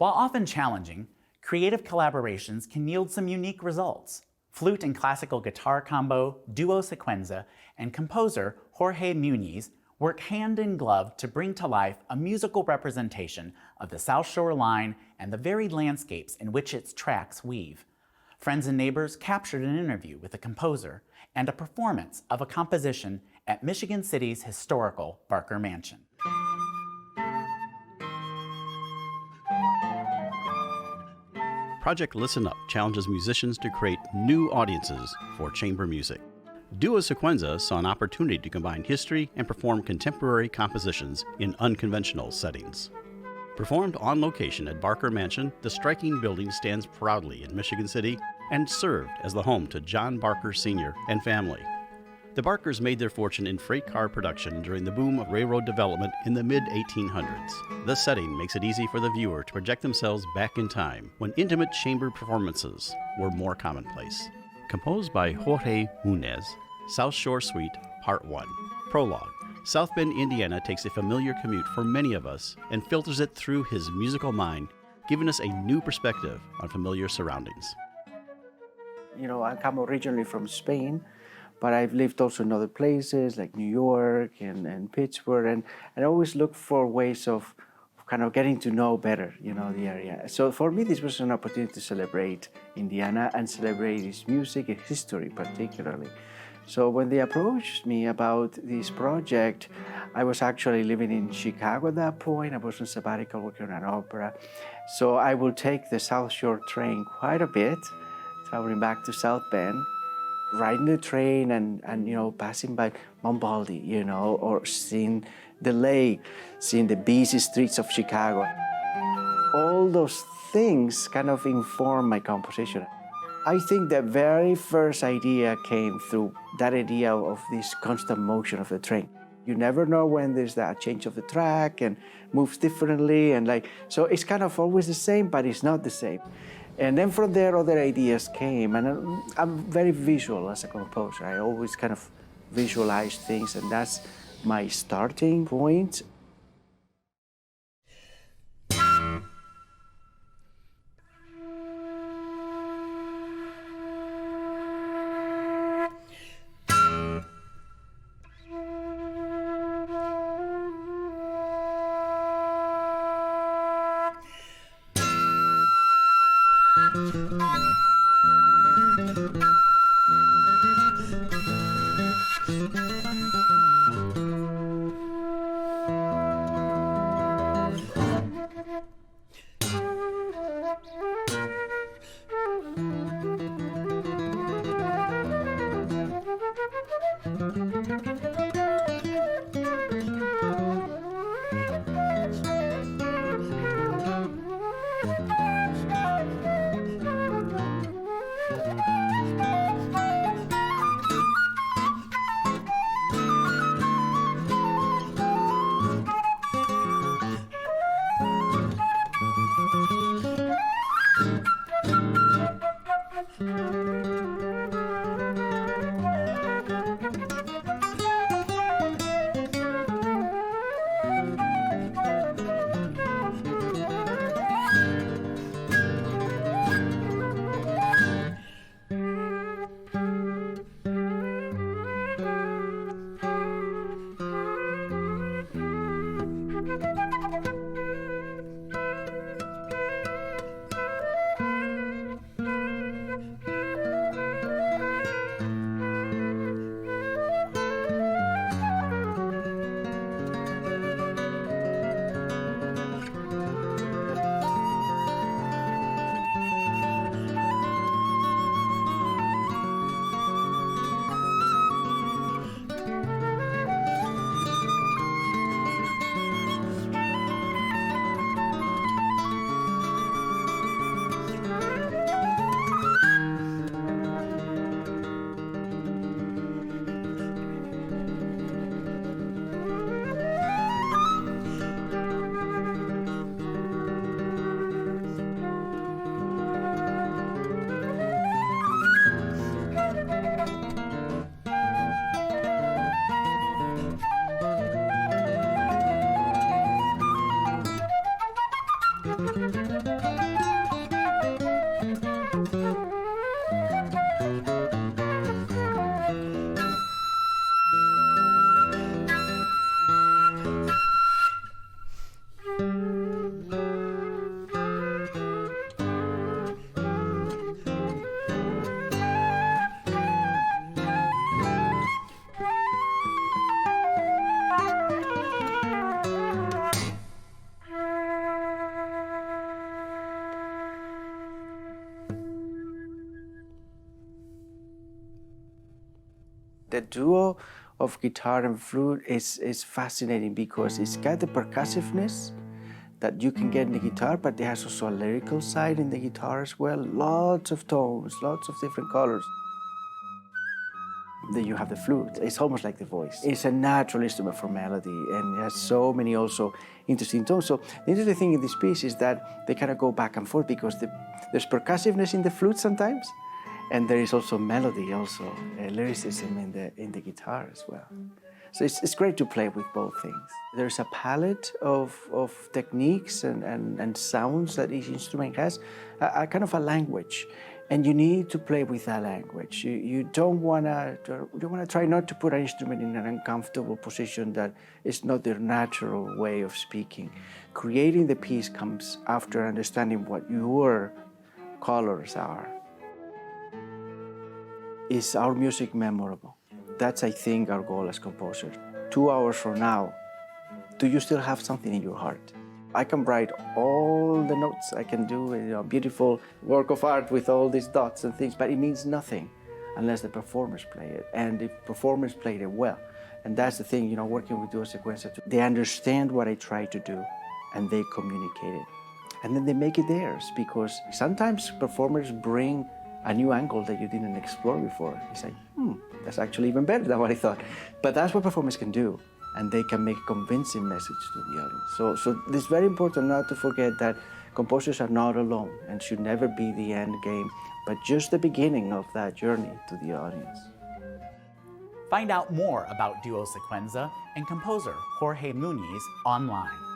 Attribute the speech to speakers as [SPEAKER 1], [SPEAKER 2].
[SPEAKER 1] While often challenging, creative collaborations can yield some unique results. Flute and classical guitar combo Duo Sequenza and composer Jorge Muniz work hand in glove to bring to life a musical representation of the South Shore line and the varied landscapes in which its tracks weave. Friends and neighbors captured an interview with the composer and a performance of a composition at Michigan City's historical Barker Mansion.
[SPEAKER 2] Project Listen Up challenges musicians to create new audiences for chamber music. Duo Sequenza saw an opportunity to combine history and perform contemporary compositions in unconventional settings. Performed on location at Barker Mansion, the striking building stands proudly in Michigan City and served as the home to John Barker Sr. and family. The Barkers made their fortune in freight car production during the boom of railroad development in the mid-1800s. The setting makes it easy for the viewer to project themselves back in time when intimate chamber performances were more commonplace. Composed by Jorge Muniz, South Shore Suite, Part 1. Prologue. South Bend, Indiana takes a familiar commute for many of us and filters it through his musical mind, giving us a new perspective on familiar surroundings.
[SPEAKER 3] You know, I come originally from Spain, but I've lived also in other places like New York and Pittsburgh, and I always look for ways of kind of getting to know better, you know, the area. So for me, this was an opportunity to celebrate Indiana and celebrate its music and history particularly. So when they approached me about this project, I was actually living in Chicago at that point. I was on sabbatical working on an opera. So I will take the South Shore train quite a bit, traveling back to South Bend, riding the train and you know, passing by Mount Baldy, you know, or seeing the lake, seeing the busy streets of Chicago. All those things kind of inform my composition. I think the very first idea came through that idea of this constant motion of the train. You never know when there's that change of the track and moves differently, and like, so it's kind of always the same, but it's not the same. And then from there, other ideas came, and I'm very visual as a composer. I always kind of visualize things, and that's my starting point. The duo of guitar and flute is fascinating because it's got the percussiveness that you can get in the guitar, but it has also a lyrical side in the guitar as well. Lots of tones, lots of different colors. Then you have the flute. It's almost like the voice. It's a natural instrument for melody, and it has so many also interesting tones. So the interesting thing in this piece is that they kind of go back and forth because there's percussiveness in the flute sometimes, and there is also melody, also lyricism in the guitar as well. So it's great to play with both things. There's a palette of techniques and sounds that each instrument has, a kind of a language, and you need to play with that language. You don't want to try not to put an instrument in an uncomfortable position that is not their natural way of speaking. Creating the piece comes after understanding what your colors are. Is our music memorable? That's, I think, our goal as composers. 2 hours from now, do you still have something in your heart? I can write all the notes. I can do a beautiful work of art with all these dots and things, but it means nothing unless the performers play it, and the performers played it well. And that's the thing, working with Duo Sequenza, they understand what I try to do, and they communicate it. And then they make it theirs, because sometimes performers bring a new angle that you didn't explore before. It's like, that's actually even better than what I thought. But that's what performers can do, and they can make a convincing message to the audience. So it's very important not to forget that composers are not alone and should never be the end game, but just the beginning of that journey to the audience.
[SPEAKER 1] Find out more about Duo Sequenza and composer Jorge Muniz online.